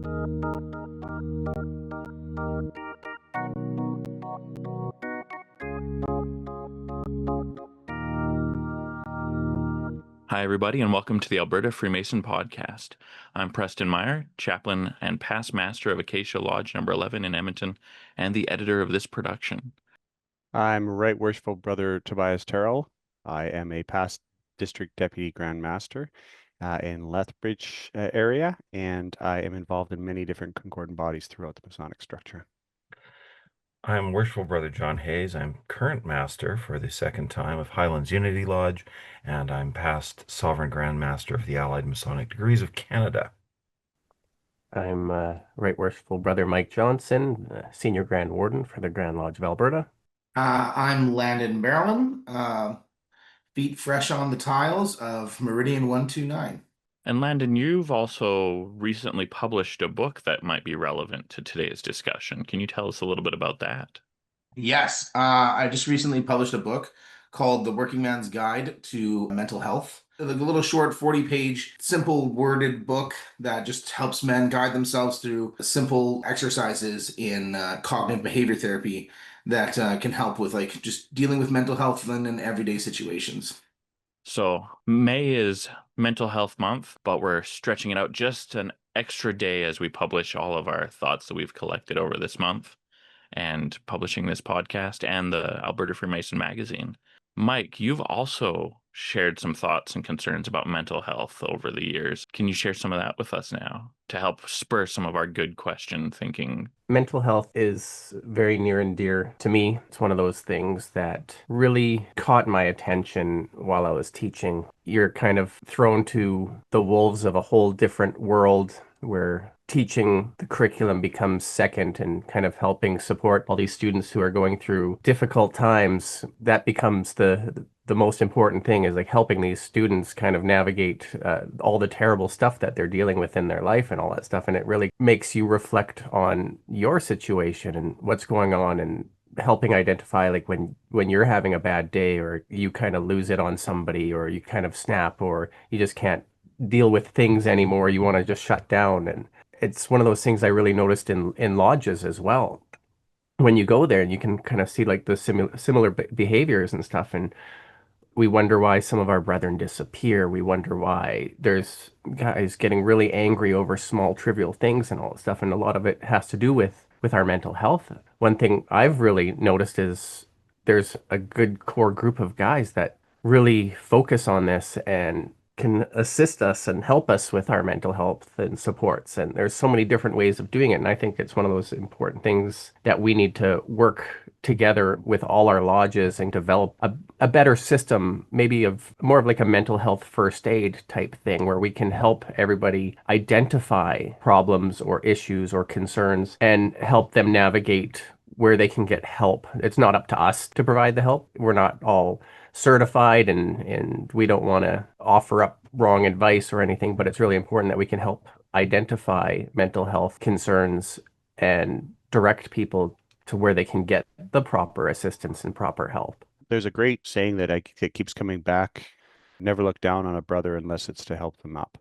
Hi, everybody, and welcome to the Alberta Freemason podcast. I'm Preston Meyer, chaplain and past master of Acacia Lodge number 11 in Edmonton, and the editor of this production. I'm Right Worshipful Brother Tobias Terrill. I am a past district deputy grand master in Lethbridge area, and I am involved in many different concordant bodies throughout the Masonic structure. I'm Worshipful Brother John Hayes. I'm current master for the second time of Highlands Unity Lodge, and I'm past Sovereign Grand Master of the Allied Masonic Degrees of Canada. I'm Right Worshipful Brother Mike Johnson, Senior Grand Warden for the Grand Lodge of Alberta. I'm Landon Barrowman, feet fresh on the tiles of Meridian 129. And Landon, you've also recently published a book that might be relevant to today's discussion. Can you tell us a little bit about that? Yes, I just recently published a book called The Working Man's Guide to Mental Health. A little short 40-page, simple worded book that just helps men guide themselves through simple exercises in cognitive behavior therapy that can help with just dealing with mental health in everyday situations. So May is Mental Health Month, but we're stretching it out just an extra day as we publish all of our thoughts that we've collected over this month and publishing this podcast and the Alberta Freemason magazine. Mike, you've also shared some thoughts and concerns about mental health over the years. Can you share some of that with us now to help spur some of our good question thinking? Mental health is very near and dear to me. It's one of those things that really caught my attention while I was teaching. You're kind of thrown to the wolves of a whole different world where teaching the curriculum becomes second and kind of helping support all these students who are going through difficult times. That becomes the most important thing, is helping these students kind of navigate all the terrible stuff that they're dealing with in their life and all that stuff. And it really makes you reflect on your situation and what's going on, and helping identify when you're having a bad day, or you kind of lose it on somebody, or you kind of snap, or you just can't deal with things anymore. You want to just shut down. And it's one of those things I really noticed in lodges as well. When you go there and you can kind of see the similar behaviors and stuff, and we wonder why some of our brethren disappear. We wonder why there's guys getting really angry over small trivial things and all that stuff. And a lot of it has to do with our mental health. One thing I've really noticed is there's a good core group of guys that really focus on this and can assist us and help us with our mental health and supports. And there's so many different ways of doing it. And I think it's one of those important things that we need to work together with all our lodges and develop a better system, maybe of more of a mental health first aid type thing, where we can help everybody identify problems or issues or concerns and help them navigate where they can get help. It's not up to us to provide the help. We're not all certified, and we don't want to offer up wrong advice or anything, but it's really important that we can help identify mental health concerns and direct people to where they can get the proper assistance and proper help. There's a great saying that keeps coming back: never look down on a brother unless it's to help them up.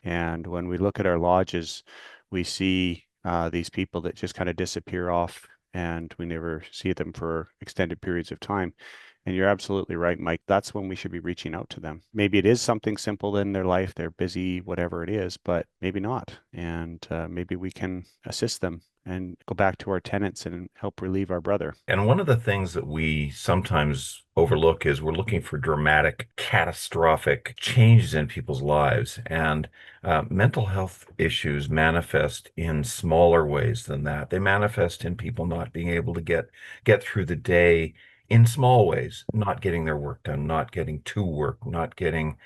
And when we look at our lodges, we see these people that just kind of disappear off, and we never see them for extended periods of time. And you're absolutely right, Mike. That's when we should be reaching out to them. Maybe it is something simple in their life. They're busy, whatever it is, but maybe not. And maybe we can assist them and go back to our tenets and help relieve our brother. And one of the things that we sometimes overlook is we're looking for dramatic, catastrophic changes in people's lives. And mental health issues manifest in smaller ways than that. They manifest in people not being able to get through the day in small ways, not getting their work done, not getting to work, not getting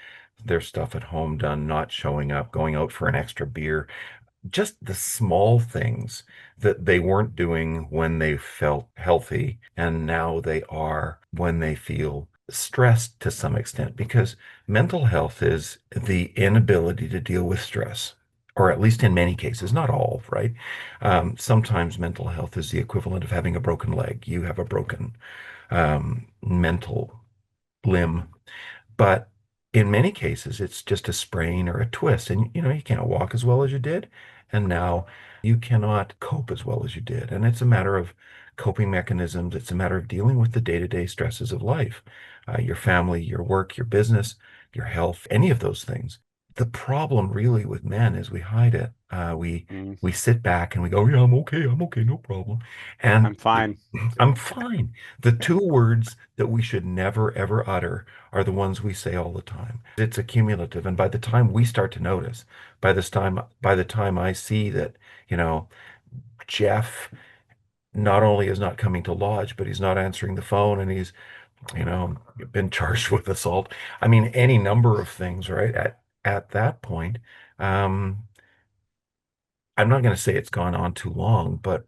their stuff at home done, not showing up, going out for an extra beer. Just the small things that they weren't doing when they felt healthy, and now they are when they feel stressed to some extent, because mental health is the inability to deal with stress, or at least in many cases, not all, right? Sometimes mental health is the equivalent of having a broken leg. You have a broken mental limb, but in many cases, it's just a sprain or a twist, and you can't walk as well as you did, and now you cannot cope as well as you did. And it's a matter of coping mechanisms. It's a matter of dealing with the day-to-day stresses of life, your family, your work, your business, your health, any of those things. The problem really with men is we hide it. We sit back and we go, yeah, I'm okay, no problem. I'm And fine. I'm fine. The two words that we should never ever utter are the ones we say all the time. It's accumulative, and by the time we start to notice, by the time I see that, you know, Jeff not only is not coming to lodge, but he's not answering the phone, and he's, been charged with assault. I mean, any number of things, right? At that point, um, I'm not going to say it's gone on too long, but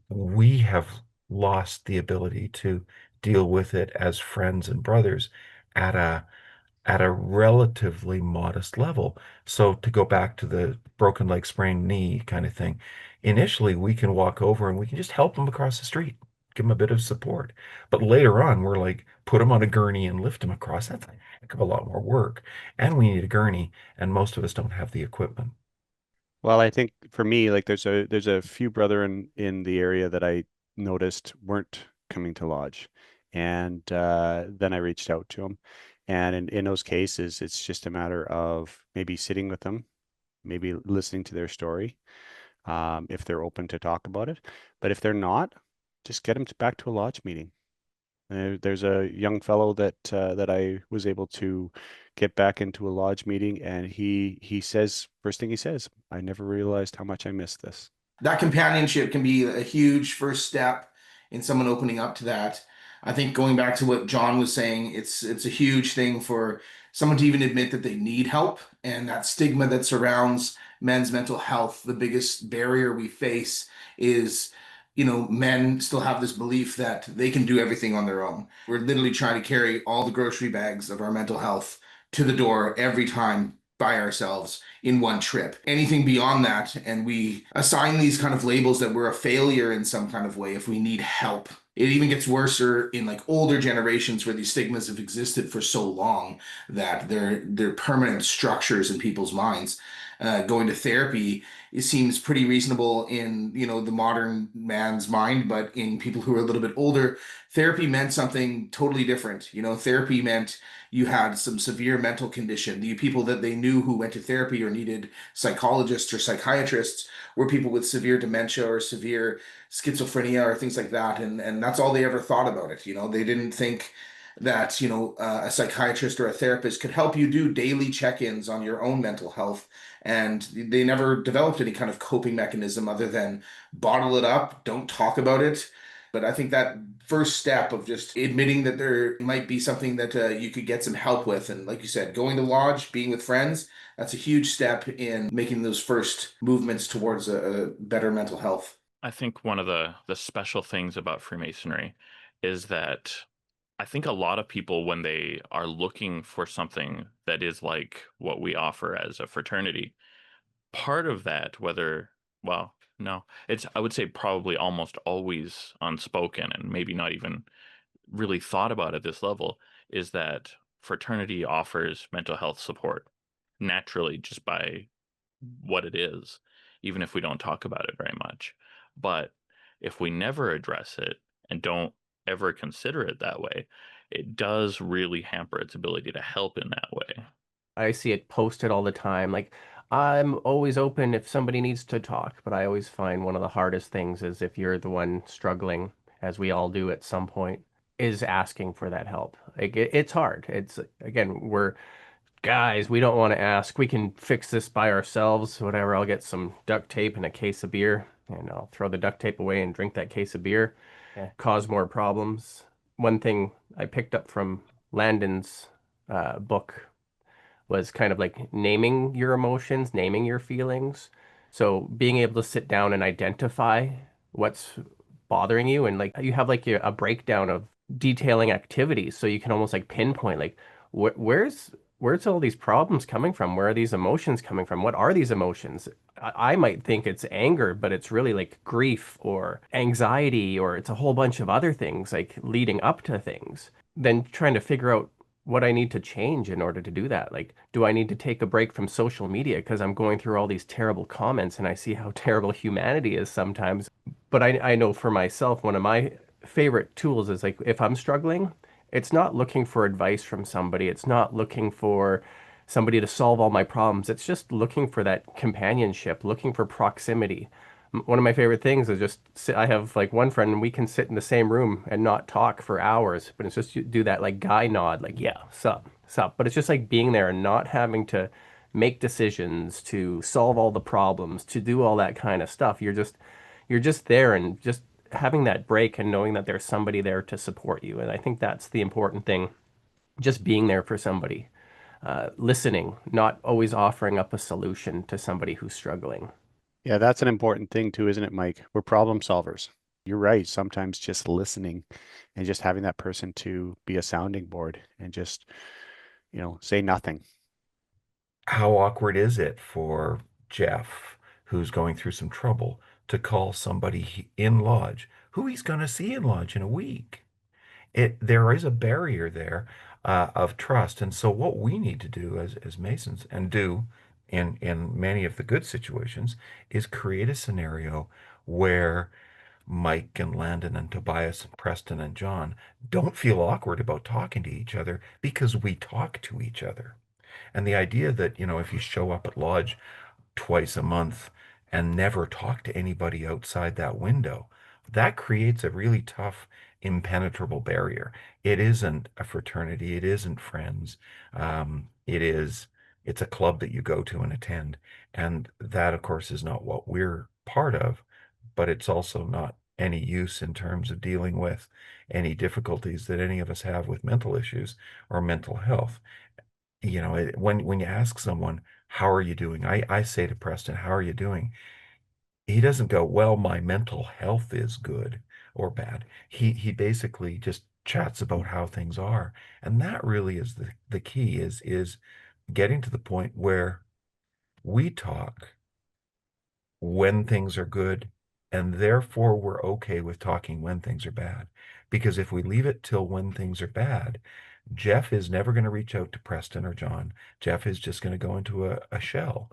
we have lost the ability to deal with it as friends and brothers at a relatively modest level. So to go back to the broken leg, sprained knee kind of thing, initially we can walk over and we can just help them across the street, give them a bit of support. But later on, we're like, put them on a gurney and lift them across. That's a heck of a lot more work. And we need a gurney, and most of us don't have the equipment. Well, I think for me, like there's a few brethren in the area that I noticed weren't coming to lodge, and then I reached out to them, and in those cases, it's just a matter of maybe sitting with them, maybe listening to their story, if they're open to talk about it, but if they're not, just get them back to a lodge meeting. There's a young fellow that I was able to get back into a lodge meeting, and he says, first thing he says, I never realized how much I missed this. That companionship can be a huge first step in someone opening up to that. I think going back to what John was saying, it's a huge thing for someone to even admit that they need help, and that stigma that surrounds men's mental health. The biggest barrier we face is, men still have this belief that they can do everything on their own. We're literally trying to carry all the grocery bags of our mental health to the door every time by ourselves in one trip. Anything beyond that, and we assign these kind of labels that we're a failure in some kind of way if we need help. It even gets worse in like older generations where these stigmas have existed for so long that they're permanent structures in people's minds. Going to therapy, it seems pretty reasonable in the modern man's mind, but in people who are a little bit older, therapy meant something totally different. Therapy meant you had some severe mental condition. The people that they knew who went to therapy or needed psychologists or psychiatrists were people with severe dementia or severe schizophrenia or things like that. And that's all they ever thought about it. They didn't think that, a psychiatrist or a therapist could help you do daily check-ins on your own mental health. And they never developed any kind of coping mechanism other than bottle it up, don't talk about it. But I think that first step of just admitting that there might be something that you could get some help with, and like you said, going to lodge, being with friends, that's a huge step in making those first movements towards a better mental health. I think one of the special things about Freemasonry is that I think a lot of people, when they are looking for something that is like what we offer as a fraternity, part of that, well, no, I would say probably almost always unspoken and maybe not even really thought about at this level, is that fraternity offers mental health support naturally just by what it is, even if we don't talk about it very much. But if we never address it and don't ever consider it that way, it does really hamper its ability to help in that way. I see it posted all the time. Like, I'm always open if somebody needs to talk, but I always find one of the hardest things is if you're the one struggling, as we all do at some point, is asking for that help. Like, it's hard. It's, again, we're guys, we don't want to ask. We can fix this by ourselves, whatever. I'll get some duct tape and a case of beer, and I'll throw the duct tape away and drink that case of beer. Yeah. Cause more problems. One thing I picked up from Landon's book was kind of like naming your emotions, naming your feelings. So being able to sit down and identify what's bothering you, and like you have like a breakdown of detailing activities, so you can almost like pinpoint like where's all these problems coming from? Where are these emotions coming from? What are these emotions? I might think it's anger, but it's really like grief or anxiety, or it's a whole bunch of other things like leading up to things. Then trying to figure out what I need to change in order to do that. Like, do I need to take a break from social media because I'm going through all these terrible comments and I see how terrible humanity is sometimes? But I know for myself, one of my favorite tools is like if I'm struggling, it's not looking for advice from somebody. It's not looking for somebody to solve all my problems. It's just looking for that companionship, looking for proximity. One of my favorite things is just sit, I have like one friend and we can sit in the same room and not talk for hours, but it's just you do that like guy nod, like, yeah, sup, sup. But it's just like being there and not having to make decisions, to solve all the problems, to do all that kind of stuff. You're just there and just having that break and knowing that there's somebody there to support you. And I think that's the important thing, just being there for somebody, listening, not always offering up a solution to somebody who's struggling. Yeah, that's an important thing too, isn't it, Mike? We're problem solvers. You're right. Sometimes just listening and just having that person to be a sounding board and just, say nothing. How awkward is it for Jeff, who's going through some trouble, to call somebody in lodge who he's going to see in lodge in a week? There is a barrier there of trust. And so what we need to do as Masons and do in many of the good situations is create a scenario where Mike and Landon and Tobias and Preston and John don't feel awkward about talking to each other because we talk to each other. And the idea that, if you show up at lodge twice a month and never talk to anybody outside that window, that creates a really tough, impenetrable barrier. It isn't a fraternity. It isn't friends. It's a club that you go to and attend. And that, of course, is not what we're part of, but it's also not any use in terms of dealing with any difficulties that any of us have with mental issues or mental health. When you ask someone, how are you doing? I say to Preston, how are you doing? He doesn't go, well, my mental health is good or bad. He basically just chats about how things are. And that really is the key is getting to the point where we talk when things are good, and therefore we're okay with talking when things are bad. Because if we leave it till when things are bad, Jeff is never going to reach out to Preston or John. Jeff is just going to go into a shell.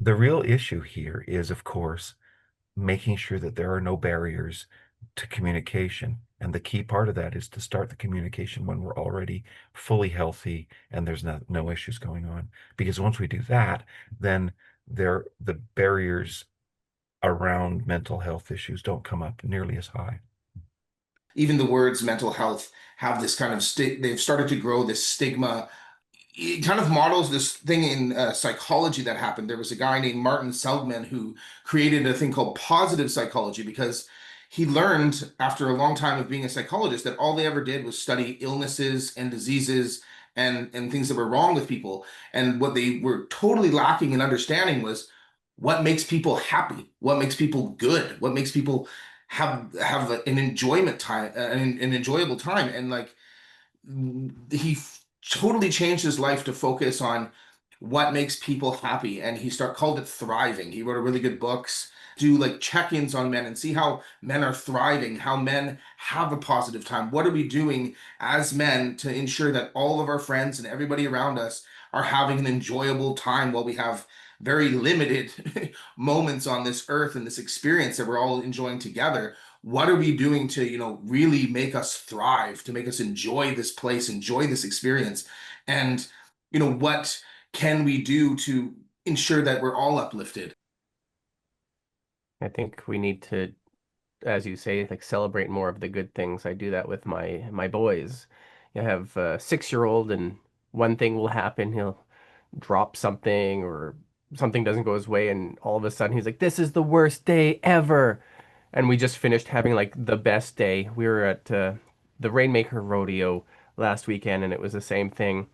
The real issue here is, of course, making sure that there are no barriers to communication. And the key part of that is to start the communication when we're already fully healthy and there's no issues going on. Because once we do that, then the barriers around mental health issues don't come up nearly as high. Even the words mental health have this kind of they've started to grow this stigma. It kind of models this thing in psychology that happened. There was a guy named Martin Seligman who created a thing called positive psychology because he learned after a long time of being a psychologist that all they ever did was study illnesses and diseases and things that were wrong with people. And what they were totally lacking in understanding was what makes people happy, what makes people good, what makes people have an enjoyment time, an enjoyable time. And like he totally changed his life to focus on what makes people happy, and he called it thriving. He wrote a really good books, do like check-ins on men and see how men are thriving, how men have a positive time. What are we doing as men to ensure that all of our friends and everybody around us are having an enjoyable time while we have very limited moments on this earth and this experience that we're all enjoying together? What are we doing to, really make us thrive, to make us enjoy this place, enjoy this experience? And, what can we do to ensure that we're all uplifted? I think we need to, as you say, like celebrate more of the good things. I do that with my boys. I have a 6-year-old, and one thing will happen. He'll drop something or something doesn't go his way, and all of a sudden he's like, "This is the worst day ever." And we just finished having like the best day. We were at the Rainmaker Rodeo last weekend, and it was the same thing.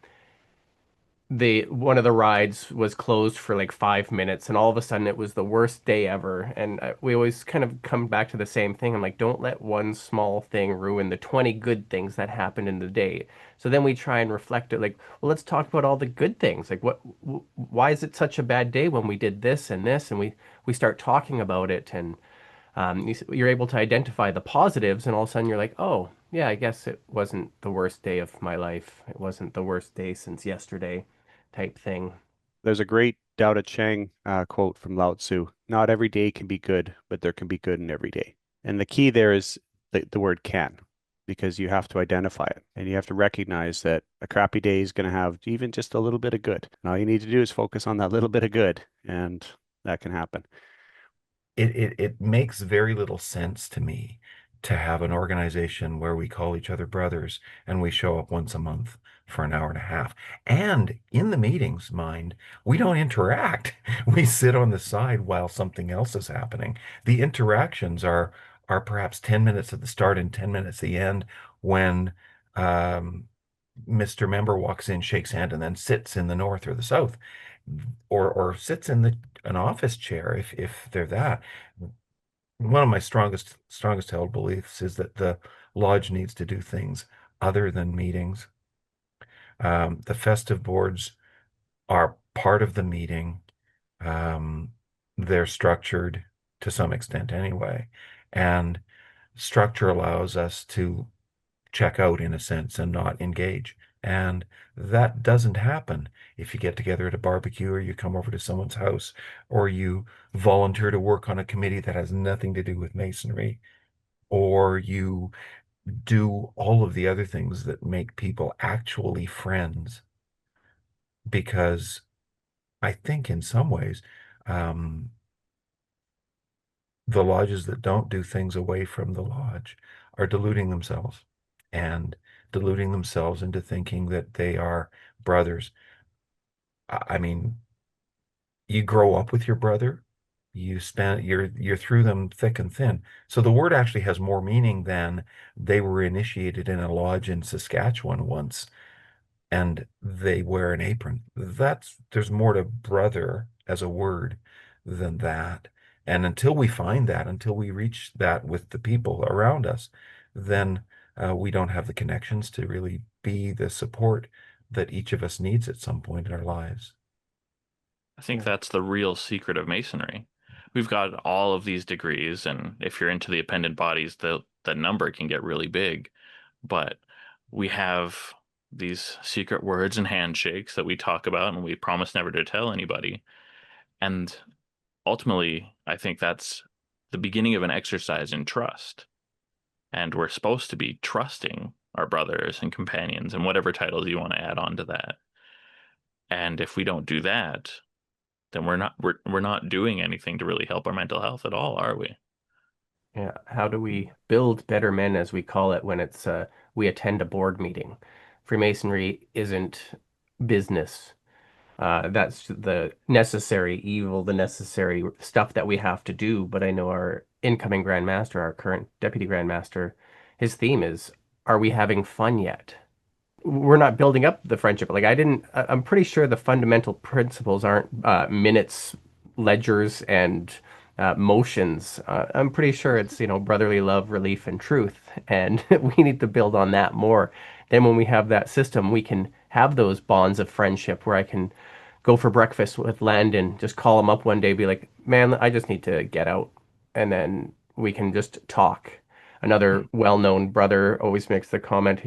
One of the rides was closed for like 5 minutes, and all of a sudden it was the worst day ever. And we always kind of come back to the same thing. I'm like, don't let one small thing ruin the 20 good things that happened in the day. So then we try and reflect it, like, well, let's talk about all the good things. Like, why is it such a bad day when we did this and this? And we start talking about it, and you're able to identify the positives, and all of a sudden you're like, oh, Yeah, I guess it wasn't the worst day of my life. It wasn't the worst day since yesterday type thing. There's a great Tao Te Ching quote from Lao Tzu. Not every day can be good, but there can be good in every day. And the key there is the word can, because you have to identify it and you have to recognize that a crappy day is going to have even just a little bit of good. And all you need to do is focus on that little bit of good, and that can happen. It makes very little sense to me to have an organization where we call each other brothers and we show up once a month for an hour and a half. And in the meetings, mind, we don't interact. We sit on the side while something else is happening. The interactions are perhaps 10 minutes at the start and 10 minutes at the end when Mr. Member walks in, shakes hand, and then sits in the north or the south, or sits in an office chair if they're that. One of my strongest held beliefs is that the lodge needs to do things other than meetings. The festive boards are part of the meeting. They're structured to some extent anyway, and structure allows us to check out in a sense and not engage. And that doesn't happen if you get together at a barbecue or you come over to someone's house or you volunteer to work on a committee that has nothing to do with masonry, or you do all of the other things that make people actually friends. Because I think in some ways, the lodges that don't do things away from the lodge are deluding themselves and deluding themselves into thinking that they are brothers. I mean, you grow up with your brother, you're through them thick and thin. So the word actually has more meaning than they were initiated in a lodge in Saskatchewan once and they wear an apron. There's more to brother as a word than that. And until we find that, until we reach that with the people around us, then we don't have the connections to really be the support that each of us needs at some point in our lives. I think that's the real secret of Masonry. We've got all of these degrees, and if you're into the appendant bodies, the number can get really big. But we have these secret words and handshakes that we talk about and we promise never to tell anybody. And ultimately, I think that's the beginning of an exercise in trust. And we're supposed to be trusting our brothers and companions and whatever titles you want to add on to that. And if we don't do that, then we're not doing anything to really help our mental health at all, are we? Yeah. How do we build better men, as we call it, when it's we attend a board meeting? Freemasonry isn't business. That's the necessary evil, the necessary stuff that we have to do. But I know our incoming Grand Master, our current Deputy Grand Master, his theme is, are we having fun yet? We're not building up the friendship. I'm pretty sure the fundamental principles aren't minutes, ledgers, and motions. I'm pretty sure it's, brotherly love, relief, and truth. And we need to build on that more. Then when we have that system, we can have those bonds of friendship where I can go for breakfast with Landon, just call him up one day, be like, man, I just need to get out. And then we can just talk. Another well-known brother always makes the comment,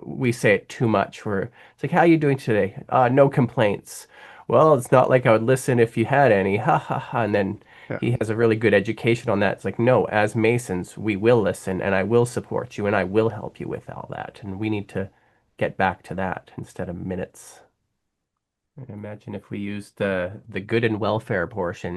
we say it too much, where it's like, how are you doing today? No complaints. Well, it's not like I would listen if you had any. Ha ha ha. And then Yeah. he has a really good education on that. It's like, no, as Masons, we will listen and I will support you and I will help you with all that. And we need to get back to that instead of minutes. I imagine if we used the good and welfare portion,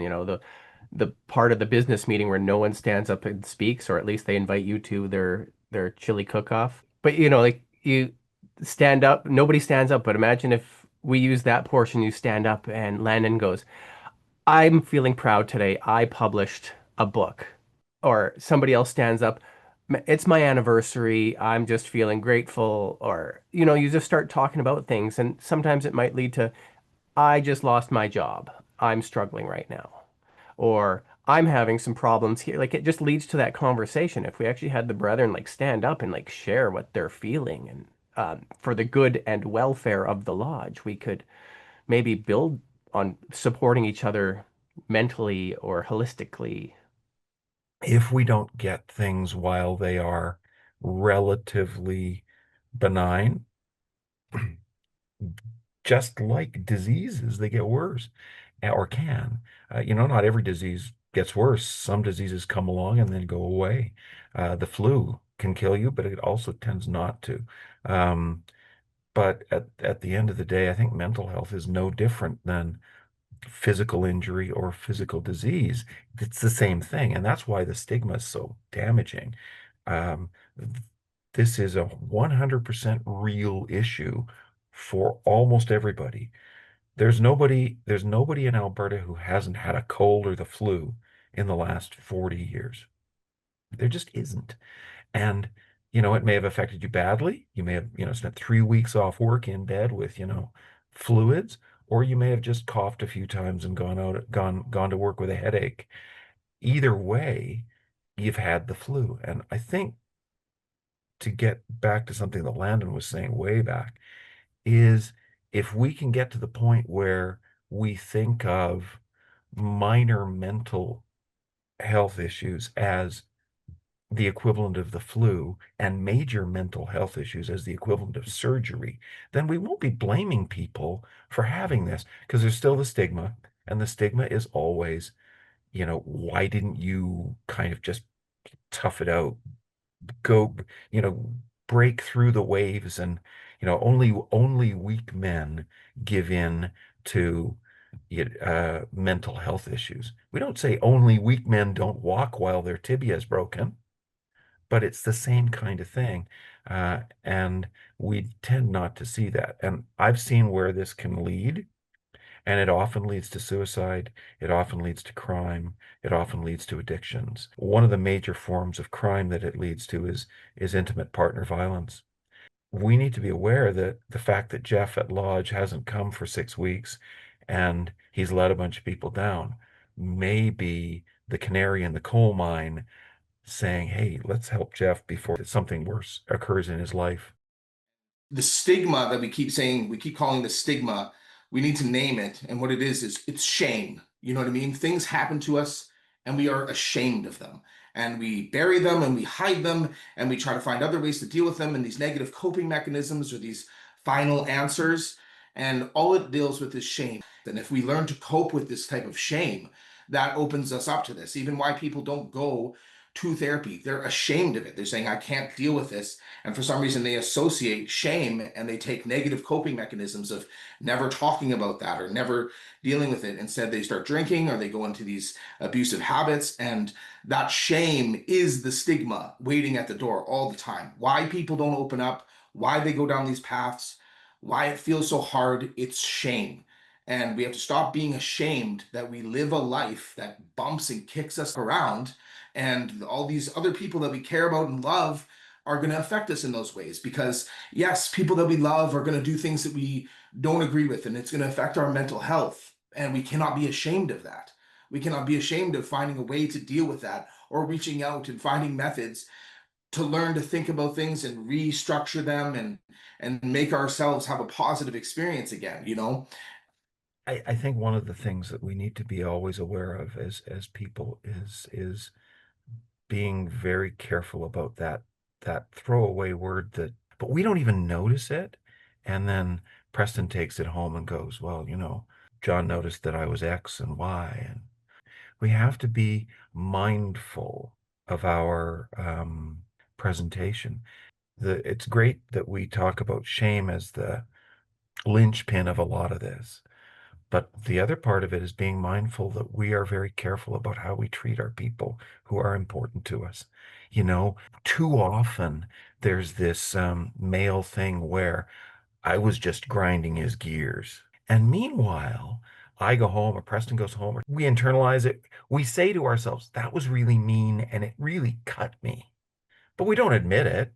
the part of the business meeting where no one stands up and speaks, or at least they invite you to their chili cook-off. But like you stand up, nobody stands up. But imagine if we use that portion, you stand up and Landon goes, I'm feeling proud today. I published a book. Or somebody else stands up, it's my anniversary. I'm just feeling grateful. Or, you just start talking about things. And sometimes it might lead to, I just lost my job. I'm struggling right now. Or I'm having some problems here. Like it just leads to that conversation. If we actually had the brethren like stand up and like share what they're feeling and for the good and welfare of the lodge, we could maybe build on supporting each other mentally or holistically. If we don't get things while they are relatively benign. Just like diseases, they get worse or can. Not every disease gets worse. Some diseases come along and then go away. The flu can kill you, but it also tends not to. Um, but at the end of the day, I think mental health is no different than physical injury or physical disease. It's the same thing. And that's why the stigma is so damaging. Um, this is a 100% real issue for almost everybody. There's nobody in Alberta who hasn't had a cold or the flu in the last 40 years. There just isn't. And, it may have affected you badly. You may have, spent 3 weeks off work in bed with, fluids, or you may have just coughed a few times and gone to work with a headache. Either way, you've had the flu. And I think, to get back to something that Landon was saying way back, is if we can get to the point where we think of minor mental health issues as the equivalent of the flu and major mental health issues as the equivalent of surgery, then we won't be blaming people for having this, because there's still the stigma. And the stigma is always, why didn't you kind of just tough it out, go, break through the waves, and only weak men give in to mental health issues. We don't say only weak men don't walk while their tibia is broken, but it's the same kind of thing. And we tend not to see that. And I've seen where this can lead, and it often leads to suicide. It often leads to crime. It often leads to addictions. One of the major forms of crime that it leads to is intimate partner violence. We need to be aware that the fact that Jeff at Lodge hasn't come for 6 weeks and he's let a bunch of people down may be the canary in the coal mine, saying, hey, let's help Jeff before something worse occurs in his life. The stigma that we keep saying, we keep calling the stigma, we need to name it. And what it is it's shame. You know what I mean? Things happen to us and we are ashamed of them. And we bury them and we hide them and we try to find other ways to deal with them, and these negative coping mechanisms or these final answers. And all it deals with is shame. And if we learn to cope with this type of shame, that opens us up to this. Even why people don't go to therapy, they're ashamed of it. They're saying, I can't deal with this. And for some reason, they associate shame and they take negative coping mechanisms of never talking about that or never dealing with it. Instead, they start drinking or they go into these abusive habits. And that shame is the stigma waiting at the door all the time. Why people don't open up, why they go down these paths, why it feels so hard, it's shame. And we have to stop being ashamed that we live a life that bumps and kicks us around, and all these other people that we care about and love are going to affect us in those ways. Because yes, people that we love are going to do things that we don't agree with, and it's going to affect our mental health, and we cannot be ashamed of that. We cannot be ashamed of finding a way to deal with that, or reaching out and finding methods to learn to think about things and restructure them, and make ourselves have a positive experience again, I think one of the things that we need to be always aware of as people is being very careful about that throwaway word but we don't even notice it. And then Preston takes it home and goes, well, John noticed that I was X and Y. And we have to be mindful of our presentation. It's great that we talk about shame as the linchpin of a lot of this. But the other part of it is being mindful that we are very careful about how we treat our people who are important to us. Too often there's this male thing where I was just grinding his gears. And meanwhile, I go home or Preston goes home, or we internalize it. We say to ourselves, that was really mean and it really cut me. But we don't admit it.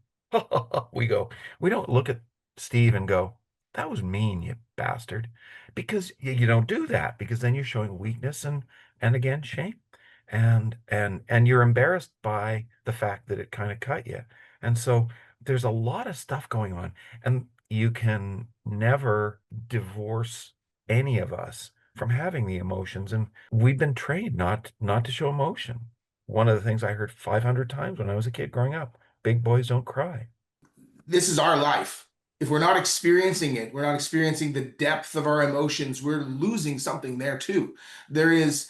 We don't look at Steve and go, that was mean, you bastard. Because you don't do that, because then you're showing weakness and again, shame. And you're embarrassed by the fact that it kind of cut you. And so there's a lot of stuff going on, and you can never divorce any of us from having the emotions. And we've been trained not to show emotion. One of the things I heard 500 times when I was a kid growing up, big boys don't cry. This is our life. If we're not experiencing it, we're not experiencing the depth of our emotions, we're losing something there too. There is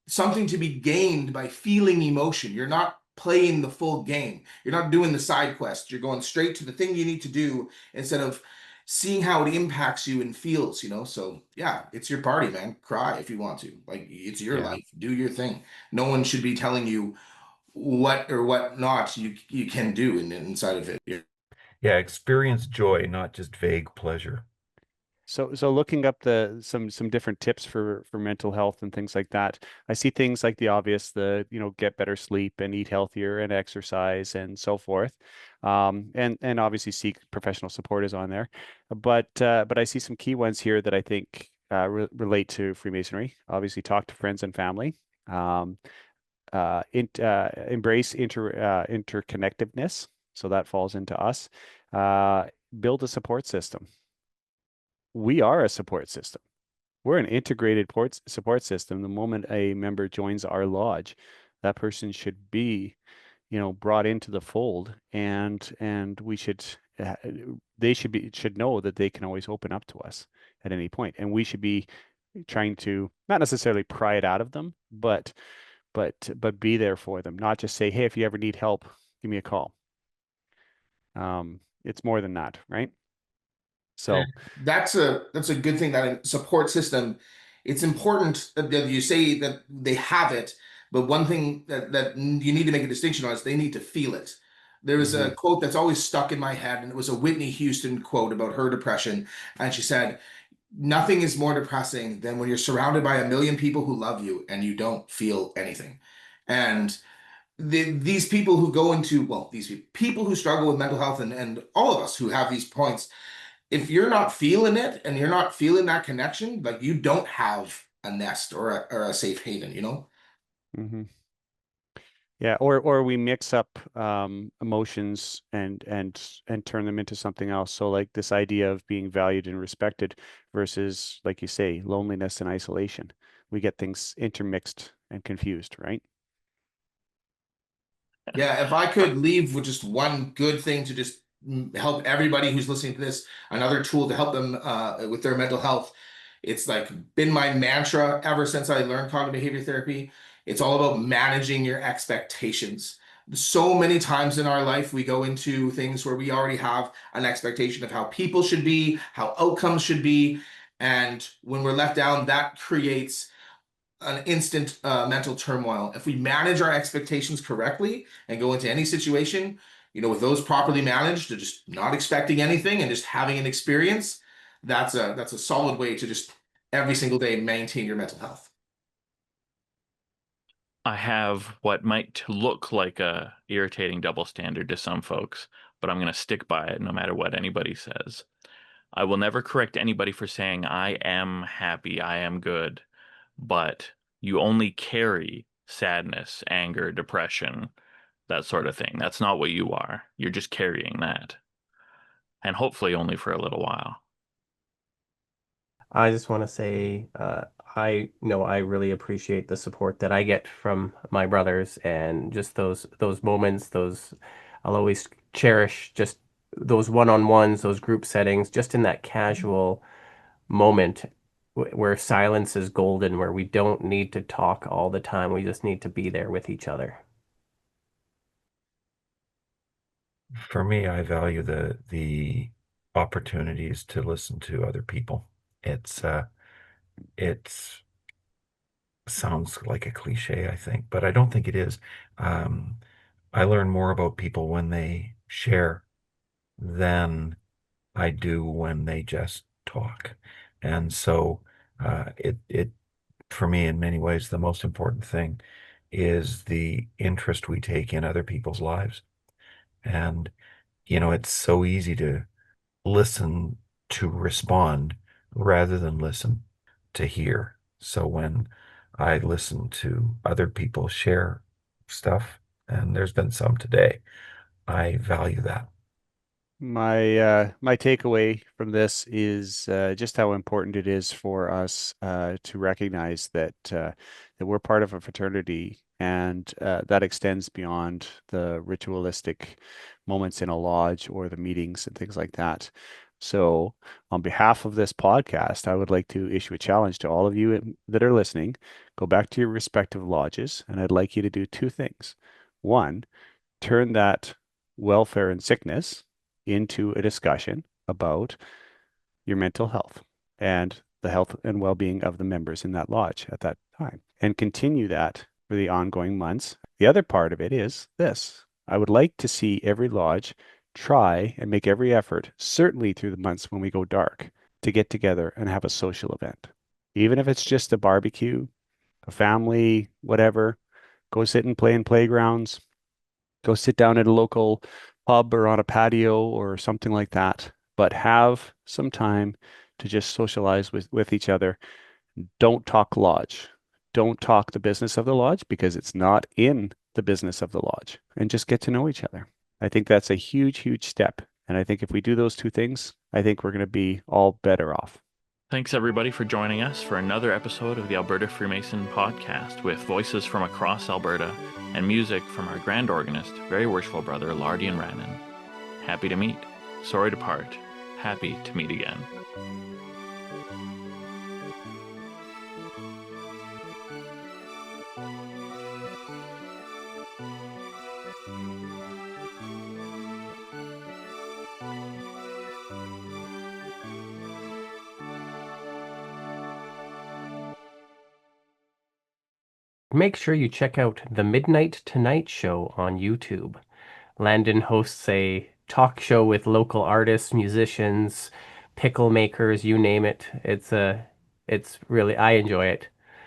something to be gained by feeling emotion. You're not playing the full game. You're not doing the side quest. You're going straight to the thing you need to do instead of seeing how it impacts you and feels, you know? So yeah, it's your party, man. Cry if you want to. Like, it's your Yeah. life. Do your thing. No one should be telling you what or what not you can do inside of it. Yeah, experience joy, not just vague pleasure. So looking up some different tips for mental health and things like that, I see things like the obvious, get better sleep and eat healthier and exercise and so forth, and obviously seek professional support is on there, but I see some key ones here that I think relate to Freemasonry. Obviously, talk to friends and family. Um, Embrace interconnectedness, so that falls into us. Uh, Build a support system. We are a support system. We're an integrated support system. The moment a member joins our lodge, that person should be, brought into the fold, and we should, they should know that they can always open up to us at any point, and we should be trying to not necessarily pry it out of them, but be there for them. Not just say, hey, if you ever need help, give me a call. It's more than that, right? So That's a good thing, that a support system. It's important that you say that they have it, but one thing that you need to make a distinction on is they need to feel it. There was a quote that's always stuck in my head, and it was a Whitney Houston quote about her depression. And she said, nothing is more depressing than when you're surrounded by a million people who love you and you don't feel anything. And these people who go into, well, these people who struggle with mental health, and all of us who have these points, if you're not feeling it and you're not feeling that connection, like, you don't have a nest or a safe haven, you know? hmm yeah, or we mix up emotions and turn them into something else. So like this idea of being valued and respected versus, like you say, loneliness and isolation. We get things intermixed and confused, right? Yeah, if I could leave with just one good thing to just help everybody who's listening to this, another tool to help them with their mental health, it's like been my mantra ever since I learned cognitive behavior therapy. It's all about managing your expectations. So many times in our life, we go into things where we already have an expectation of how people should be, how outcomes should be. And when we're let down, that creates an instant mental turmoil. If we manage our expectations correctly and go into any situation, with those properly managed, to just not expecting anything and just having an experience, that's a solid way to just every single day maintain your mental health. I have what might look like a irritating double standard to some folks, but I'm going to stick by it no matter what anybody says. I will never correct anybody for saying I am happy, I am good, but you only carry sadness, anger, depression, that sort of thing. That's not what you are. You're just carrying that. And hopefully only for a little while. I just want to say, I know I really appreciate the support that I get from my brothers, and just those moments, I'll always cherish just those one-on-ones, those group settings, just in that casual moment where silence is golden, where we don't need to talk all the time. We just need to be there with each other. For me, I value the opportunities to listen to other people. It's sounds like a cliche, I think, but I don't think it is. Um, I learn more about people when they share than I do when they just talk. And so it for me, in many ways, the most important thing is the interest we take in other people's lives. And, it's so easy to listen to respond rather than listen to hear. So when I listen to other people share stuff, and there's been some today, I value that. My takeaway from this is just how important it is for us to recognize that we're part of a fraternity, and that extends beyond the ritualistic moments in a lodge or the meetings and things like that. So, on behalf of this podcast, I would like to issue a challenge to all of you that are listening. Go back to your respective lodges, and I'd like you to do two things. One, turn that welfare and sickness into a discussion about your mental health and the health and well-being of the members in that lodge at that time, and continue that for the ongoing months. The other part of it is this. I would like to see every lodge try and make every effort, certainly through the months when we go dark, to get together and have a social event. Even if it's just a barbecue, a family, whatever, go sit and play in playgrounds, go sit down at a local pub or on a patio or something like that, but have some time to just socialize with each other. Don't talk lodge. Don't talk the business of the lodge, because it's not in the business of the lodge, and just get to know each other. I think that's a huge, huge step. And I think if we do those two things, I think we're going to be all better off. Thanks, everybody, for joining us for another episode of the Alberta Freemason podcast with voices from across Alberta and music from our grand organist, very worshipful brother, Lardeon Ranon. Happy to meet. Sorry to part. Happy to meet again. Make sure you check out the Midnight Tonight Show on YouTube. Landon hosts a talk show with local artists, musicians, pickle makers, you name it. It's really, I enjoy it.